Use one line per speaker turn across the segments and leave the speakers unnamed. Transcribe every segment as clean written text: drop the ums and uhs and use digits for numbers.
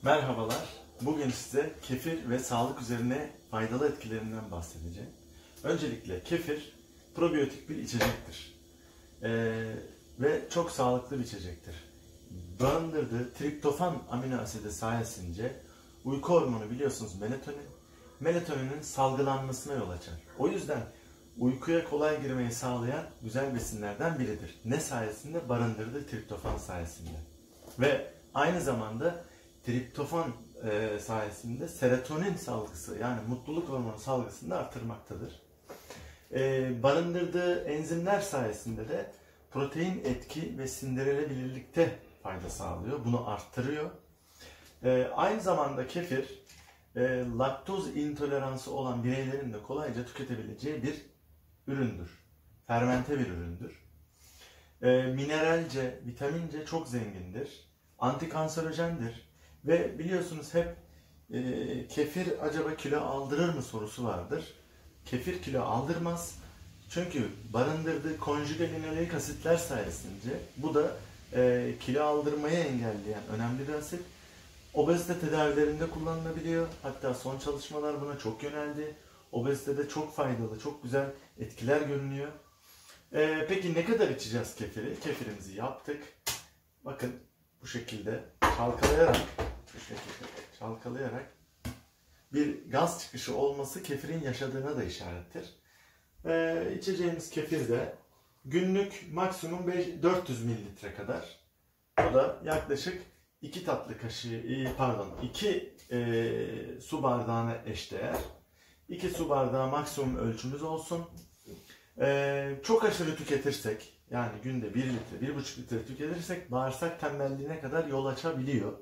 Merhabalar. Bugün size kefir ve sağlık üzerine faydalı etkilerinden bahsedeceğim. Öncelikle kefir probiyotik bir içecektir. Ve çok sağlıklı bir içecektir. Barındırdığı triptofan amino asidi sayesinde uyku hormonu biliyorsunuz melatonin. Melatoninin salgılanmasına yol açar. O yüzden uykuya kolay girmeyi sağlayan güzel besinlerden biridir. Ne sayesinde? Barındırdığı triptofan sayesinde. Ve aynı zamanda triptofan sayesinde serotonin salgısı yani mutluluk hormonu salgısını da artırmaktadır. Barındırdığı enzimler sayesinde de protein etki ve sindirilebilirlikte fayda sağlıyor. Bunu arttırıyor. Aynı zamanda kefir laktoz intoleransı olan bireylerin de kolayca tüketebileceği bir üründür. Fermente bir üründür. Mineralce, vitamince çok zengindir. Antikanserojendir. Ve biliyorsunuz hep kefir acaba kilo aldırır mı sorusu vardır. Kefir kilo aldırmaz. Çünkü barındırdığı konjüge linoleik asitler sayesinde bu da kilo aldırmayı engelleyen önemli bir asit. Obezite tedavilerinde kullanılabiliyor. Hatta son çalışmalar buna çok yöneldi. Obezitede çok faydalı, çok güzel etkiler görünüyor. Peki ne kadar içeceğiz kefiri? Kefirimizi yaptık. Bakın bu şekilde çalkalayarak bir gaz çıkışı olması kefirin yaşadığına da işarettir. İçeceğimiz kefir de günlük maksimum 400 mililitre kadar. O da yaklaşık 2 tatlı kaşığı, 2 su bardağına eşdeğer. 2 su bardağı maksimum ölçümüz olsun. Çok aşırı tüketirsek, yani günde 1 litre, 1,5 litre tüketirsek bağırsak tembelliğine kadar yol açabiliyor.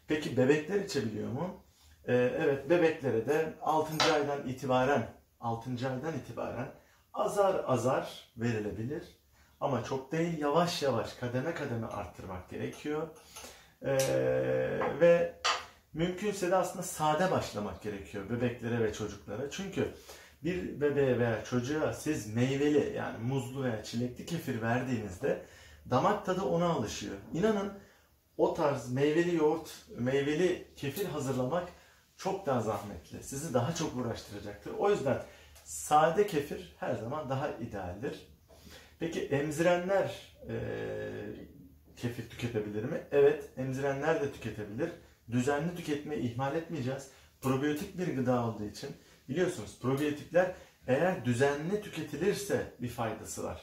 Peki bebekler içebiliyor mu? Evet, bebeklere de 6. aydan itibaren azar azar verilebilir. Ama çok değil, yavaş yavaş kademe kademe arttırmak gerekiyor. Ve mümkünse de aslında sade başlamak gerekiyor bebeklere ve çocuklara. Çünkü bir bebeğe veya çocuğa siz meyveli yani muzlu veya çilekli kefir verdiğinizde damak tadı ona alışıyor. İnanın o tarz meyveli yoğurt, meyveli kefir hazırlamak çok daha zahmetli. Sizi daha çok uğraştıracaktır. O yüzden sade kefir her zaman daha idealdir. Peki emzirenler kefir tüketebilir mi? Evet, emzirenler de tüketebilir. Düzenli tüketmeyi ihmal etmeyeceğiz. Probiyotik bir gıda olduğu için biliyorsunuz probiyotikler eğer düzenli tüketilirse bir faydası var.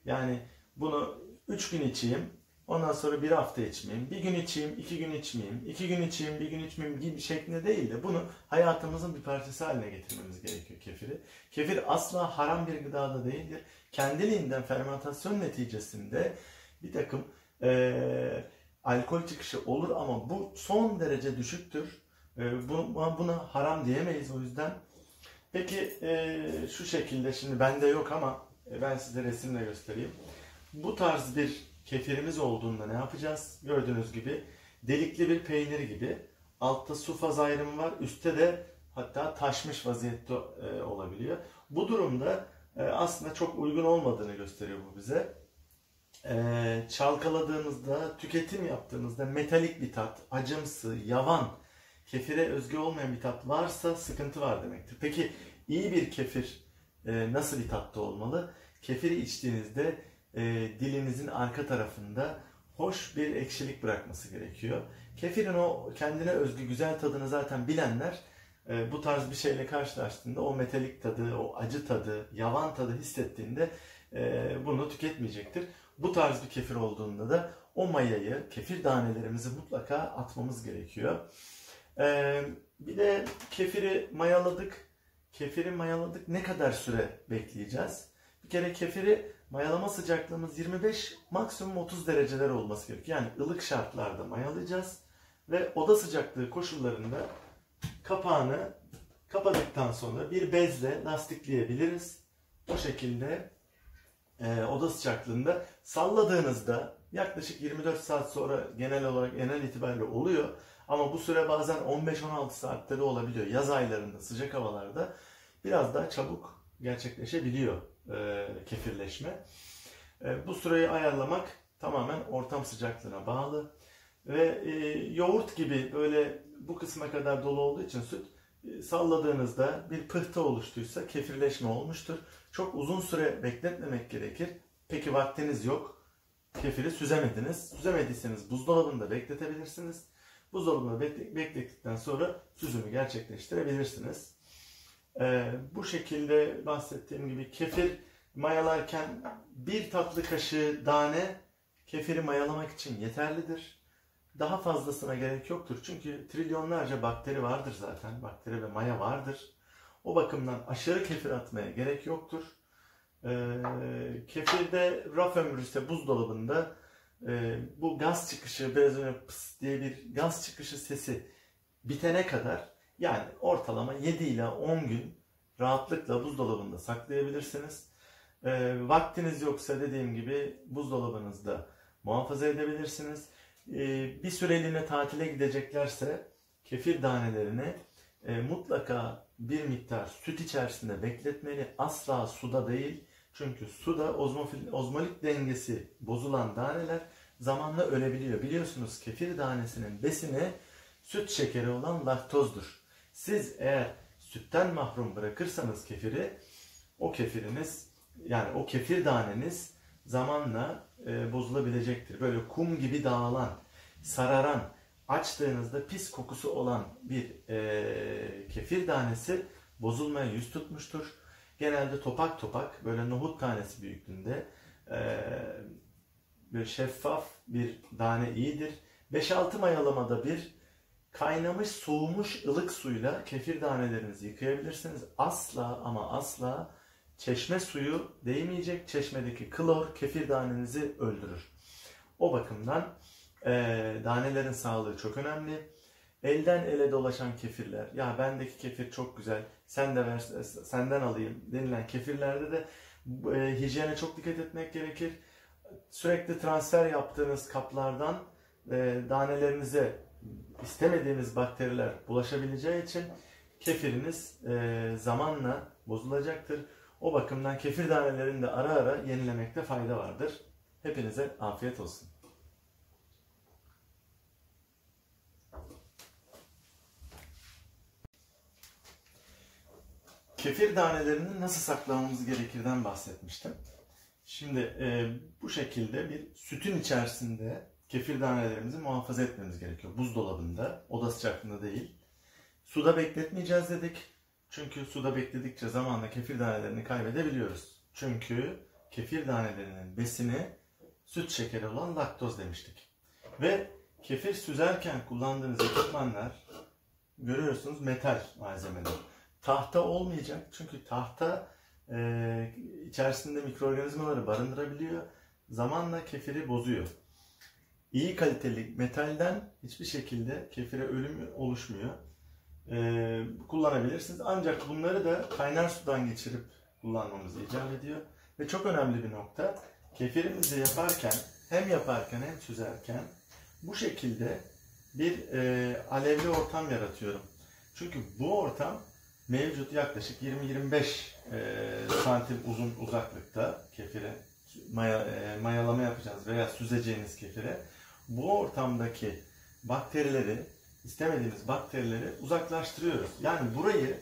Yani bunu 3 gün içeyim, ondan sonra bir hafta içmeyeyim, bir gün içeyim, 2 gün içmeyeyim, 2 gün içeyim, bir gün içmeyeyim gibi şeklinde değil de bunu hayatımızın bir parçası haline getirmemiz gerekiyor kefiri. Kefir asla haram bir gıda da değildir. Kendiliğinden fermentasyon neticesinde bir takım alkol çıkışı olur ama bu son derece düşüktür. Buna haram diyemeyiz o yüzden. Peki şu şekilde, şimdi bende yok ama ben size resimle göstereyim. Bu tarz bir kefirimiz olduğunda ne yapacağız? Gördüğünüz gibi delikli bir peynir gibi. Altta su faz ayrımı var. Üstte de hatta taşmış vaziyette olabiliyor. Bu durumda aslında çok uygun olmadığını gösteriyor bu bize. Çalkaladığınızda, tüketim yaptığınızda metalik bir tat, acımsı, yavan, kefire özgü olmayan bir tat varsa sıkıntı var demektir. Peki iyi bir kefir nasıl bir tatta olmalı? Kefiri içtiğinizde dilinizin arka tarafında hoş bir ekşilik bırakması gerekiyor. Kefirin o kendine özgü güzel tadını zaten bilenler bu tarz bir şeyle karşılaştığında o metalik tadı, o acı tadı, yavan tadı hissettiğinde bunu tüketmeyecektir. Bu tarz bir kefir olduğunda da o mayayı, kefir tanelerimizi mutlaka atmamız gerekiyor. Bir de kefiri mayaladık. Kefiri mayaladık. Ne kadar süre bekleyeceğiz? Bir kere kefiri mayalama sıcaklığımız 25 maksimum 30 dereceler olması gerekiyor. Yani ılık şartlarda mayalayacağız ve oda sıcaklığı koşullarında kapağını kapadıktan sonra bir bezle lastikleyebiliriz. Bu şekilde oda sıcaklığında salladığınızda yaklaşık 24 saat sonra genel itibariyle oluyor. Ama bu süre bazen 15-16 saatte de olabiliyor. Yaz aylarında sıcak havalarda biraz daha çabuk gerçekleşebiliyor kefirleşme. Bu süreyi ayarlamak tamamen ortam sıcaklığına bağlı. Ve yoğurt gibi böyle bu kısma kadar dolu olduğu için süt salladığınızda bir pıhtı oluştuysa kefirleşme olmuştur. Çok uzun süre bekletmemek gerekir. Peki vaktiniz yok. Kefiri süzemediniz. Süzemediyseniz buzdolabında bekletebilirsiniz. Buzdolabında beklettikten sonra süzümü gerçekleştirebilirsiniz. Bu şekilde bahsettiğim gibi kefir mayalarken bir tatlı kaşığı tane kefiri mayalamak için yeterlidir. Daha fazlasına gerek yoktur. Çünkü trilyonlarca bakteri vardır zaten. Bakteri ve maya vardır. O bakımdan aşırı kefir atmaya gerek yoktur. Kefirde raf ömrü ise buzdolabında bu gaz çıkışı, biraz önce pıs diye bir gaz çıkışı sesi bitene kadar, yani ortalama 7 ila 10 gün rahatlıkla buzdolabında saklayabilirsiniz. Vaktiniz yoksa dediğim gibi buzdolabınızda muhafaza edebilirsiniz. Bir süreliğine tatile gideceklerse kefir tanelerini mutlaka bir miktar süt içerisinde bekletmeli. Asla suda değil. Çünkü suda ozmolik dengesi bozulan taneler zamanla ölebiliyor. Biliyorsunuz kefir tanesinin besini süt şekeri olan laktozdur. Siz eğer sütten mahrum bırakırsanız kefiri, o kefiriniz, yani o kefir taneniz zamanla bozulabilecektir. Böyle kum gibi dağılan, sararan, açtığınızda pis kokusu olan bir kefir tanesi bozulmaya yüz tutmuştur. Genelde topak topak, böyle nohut tanesi büyüklüğünde böyle şeffaf bir tane iyidir. 5-6 mayalamada bir kaynamış, soğumuş ılık suyla kefir tanelerinizi yıkayabilirsiniz. Asla ama asla çeşme suyu değmeyecek. Çeşmedeki klor kefir tanenizi öldürür. O bakımdan tanelerin sağlığı çok önemli. Elden ele dolaşan kefirler, ya bendeki kefir çok güzel, sen de ver, senden alayım denilen kefirlerde de hijyene çok dikkat etmek gerekir. Sürekli transfer yaptığınız kaplardan tanelerinize istemediğiniz bakteriler bulaşabileceği için kefiriniz zamanla bozulacaktır. O bakımdan kefir tanelerini de ara ara yenilemekte fayda vardır. Hepinize afiyet olsun. Kefir tanelerini nasıl saklamamız gerekirden bahsetmiştim. Şimdi bu şekilde bir sütün içerisinde kefir tanelerimizi muhafaza etmemiz gerekiyor. Buzdolabında, oda sıcaklığında değil. Suda bekletmeyeceğiz dedik. Çünkü suda bekledikçe zamanla kefir tanelerini kaybedebiliyoruz. Çünkü kefir tanelerinin besini süt şekeri olan laktoz demiştik. Ve kefir süzerken kullandığınız ekipmanlar görüyorsunuz metal malzemeler. Tahta olmayacak çünkü tahta içerisinde mikroorganizmaları barındırabiliyor. Zamanla kefiri bozuyor. İyi kaliteli metalden hiçbir şekilde kefire ölüm oluşmuyor. Kullanabilirsiniz. Ancak bunları da kaynar sudan geçirip kullanmamız icap ediyor. Ve çok önemli bir nokta, kefirimizi yaparken hem süzerken bu şekilde bir alevli ortam yaratıyorum. Çünkü bu ortam mevcut yaklaşık 20-25 santim uzaklıkta kefire mayalama yapacağız veya süzeceğiniz kefire. Bu ortamdaki bakterileri, istemediğimiz bakterileri uzaklaştırıyoruz. Yani burayı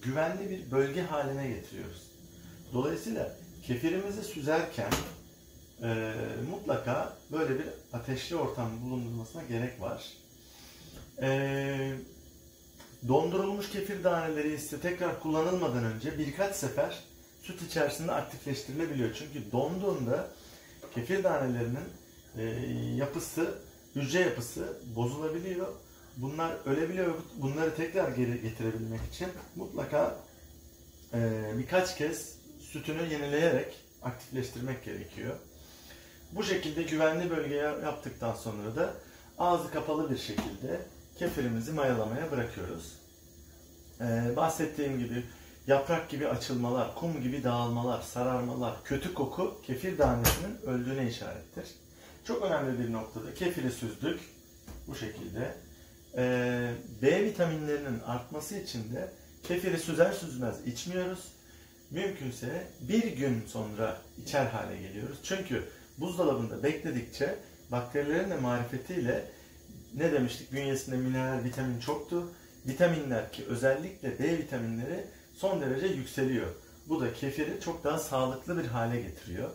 güvenli bir bölge haline getiriyoruz. Dolayısıyla kefirimizi süzerken mutlaka böyle bir ateşli ortam bulundurmasına gerek var. Dondurulmuş kefir taneleri ise tekrar kullanılmadan önce birkaç sefer süt içerisinde aktifleştirilebiliyor. Çünkü donduğunda kefir tanelerinin hücre yapısı bozulabiliyor. Bunlar ölebiliyor. Bunları tekrar geri getirebilmek için mutlaka birkaç kez sütünü yenileyerek aktifleştirmek gerekiyor. Bu şekilde güvenli bölgeye yaptıktan sonra da ağzı kapalı bir şekilde kefirimizi mayalamaya bırakıyoruz. Bahsettiğim gibi yaprak gibi açılmalar, kum gibi dağılmalar, sararmalar, kötü koku kefir tanesinin öldüğüne işarettir. Çok önemli bir noktada kefiri süzdük bu şekilde. B vitaminlerinin artması için de kefiri süzer süzmez içmiyoruz. Mümkünse bir gün sonra içer hale geliyoruz. Çünkü buzdolabında bekledikçe bakterilerin de marifetiyle ne demiştik? Bünyesinde mineral, vitamin çoktu. Vitaminler ki özellikle B vitaminleri son derece yükseliyor. Bu da kefiri çok daha sağlıklı bir hale getiriyor.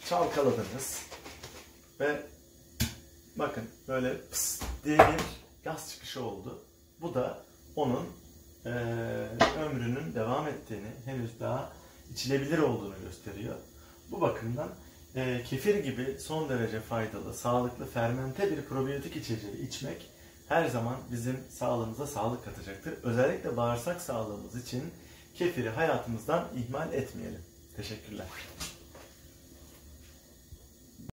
Çalkaladınız ve bakın böyle pıs diye bir gaz çıkışı oldu. Bu da onun ömrünün devam ettiğini, henüz daha içilebilir olduğunu gösteriyor. Bu bakımdan kefir gibi son derece faydalı, sağlıklı, fermente bir probiyotik içeceği içmek her zaman bizim sağlığımıza sağlık katacaktır. Özellikle bağırsak sağlığımız için kefiri hayatımızdan ihmal etmeyelim. Teşekkürler.